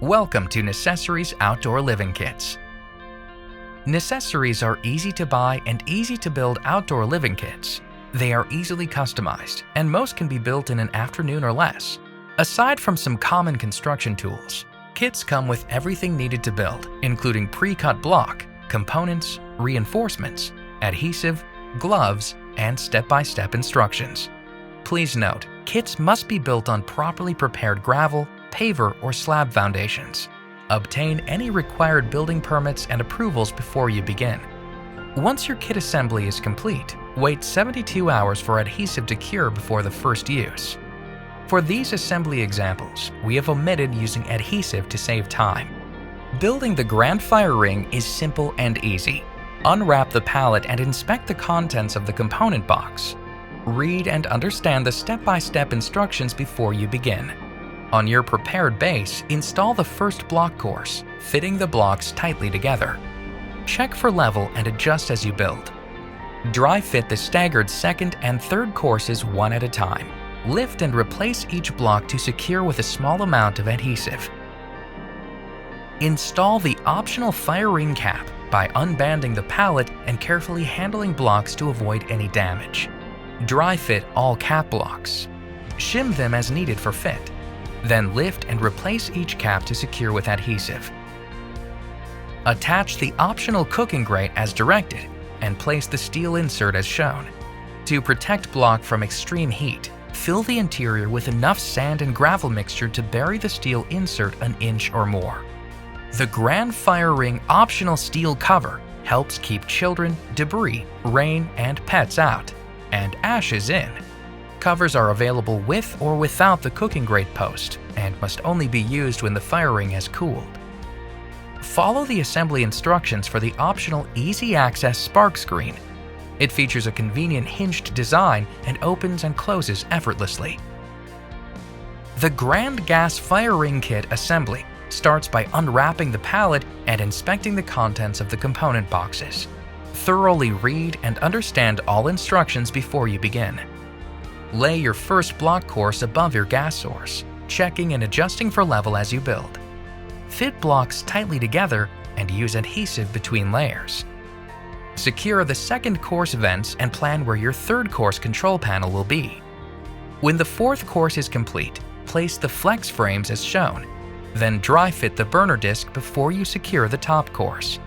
Welcome to Necessories Outdoor Living Kits. Necessories are easy to buy and easy to build outdoor living kits. They are easily customized, and most can be built in an afternoon or less. Aside from some common construction tools, kits come with everything needed to build, including pre-cut block, components, reinforcements, adhesive, gloves, and step-by-step instructions. Please note, kits must be built on properly prepared gravel, paver, or slab foundations. Obtain any required building permits and approvals before you begin. Once your kit assembly is complete, wait 72 hours for adhesive to cure before the first use. For these assembly examples, we have omitted using adhesive to save time. Building the grand fire ring is simple and easy. Unwrap the pallet and inspect the contents of the component box. Read and understand the step-by-step instructions before you begin. On your prepared base, install the first block course, fitting the blocks tightly together. Check for level and adjust as you build. Dry fit the staggered second and third courses one at a time. Lift and replace each block to secure with a small amount of adhesive. Install the optional fire ring cap by unbanding the pallet and carefully handling blocks to avoid any damage. Dry fit all cap blocks. Shim them as needed for fit. Then lift and replace each cap to secure with adhesive. Attach the optional cooking grate as directed and place the steel insert as shown. To protect block from extreme heat, fill the interior with enough sand and gravel mixture to bury the steel insert an inch or more. The Grand Fire Ring optional steel cover helps keep children, debris, rain, and pets out, and ashes in. Covers are available with or without the cooking grate post and must only be used when the fire ring has cooled. Follow the assembly instructions for the optional Easy Access spark screen. It features a convenient hinged design and opens and closes effortlessly. The Grand Gas Fire Ring Kit assembly starts by unwrapping the pallet and inspecting the contents of the component boxes. Thoroughly read and understand all instructions before you begin. Lay your first block course above your gas source, checking and adjusting for level as you build. Fit blocks tightly together and use adhesive between layers. Secure the second course vents and plan where your third course control panel will be. When the fourth course is complete, place the flex frames as shown. Then dry fit the burner disc before you secure the top course.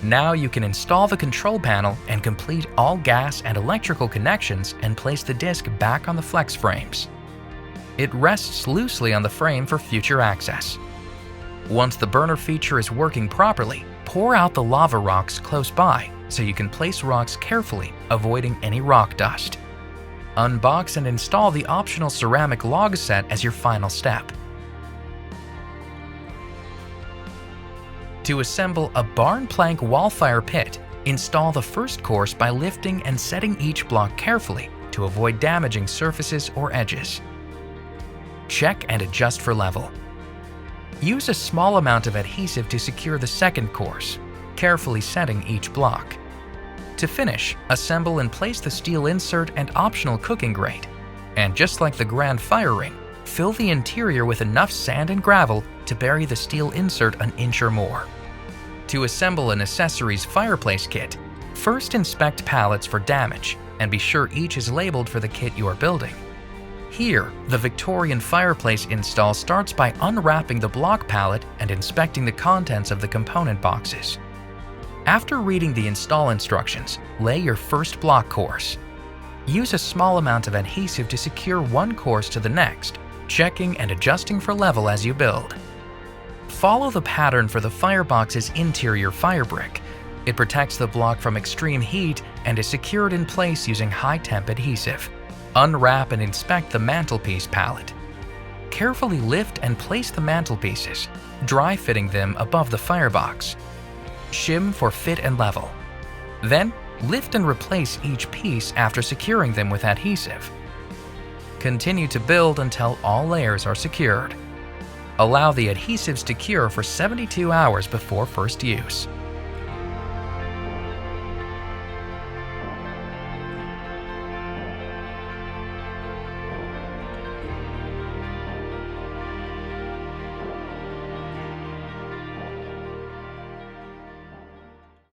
Now you can install the control panel and complete all gas and electrical connections and place the disc back on the flex frames. It rests loosely on the frame for future access. Once the burner feature is working properly, pour out the lava rocks close by so you can place rocks carefully, avoiding any rock dust. Unbox and install the optional ceramic log set as your final step. To assemble a barn plank wall fire pit, install the first course by lifting and setting each block carefully to avoid damaging surfaces or edges. Check and adjust for level. Use a small amount of adhesive to secure the second course, carefully setting each block. To finish, assemble and place the steel insert and optional cooking grate. And just like the Grand Fire Ring, fill the interior with enough sand and gravel to bury the steel insert an inch or more. To assemble an Necessories fireplace kit, first inspect pallets for damage and be sure each is labeled for the kit you are building. Here, the Victorian fireplace install starts by unwrapping the block pallet and inspecting the contents of the component boxes. After reading the install instructions, lay your first block course. Use a small amount of adhesive to secure one course to the next, checking and adjusting for level as you build. Follow the pattern for the firebox's interior fire brick. It protects the block from extreme heat and is secured in place using high-temp adhesive. Unwrap and inspect the mantelpiece pallet. Carefully lift and place the mantelpieces, dry fitting them above the firebox. Shim for fit and level. Then, lift and replace each piece after securing them with adhesive. Continue to build until all layers are secured. Allow the adhesives to cure for 72 hours before first use.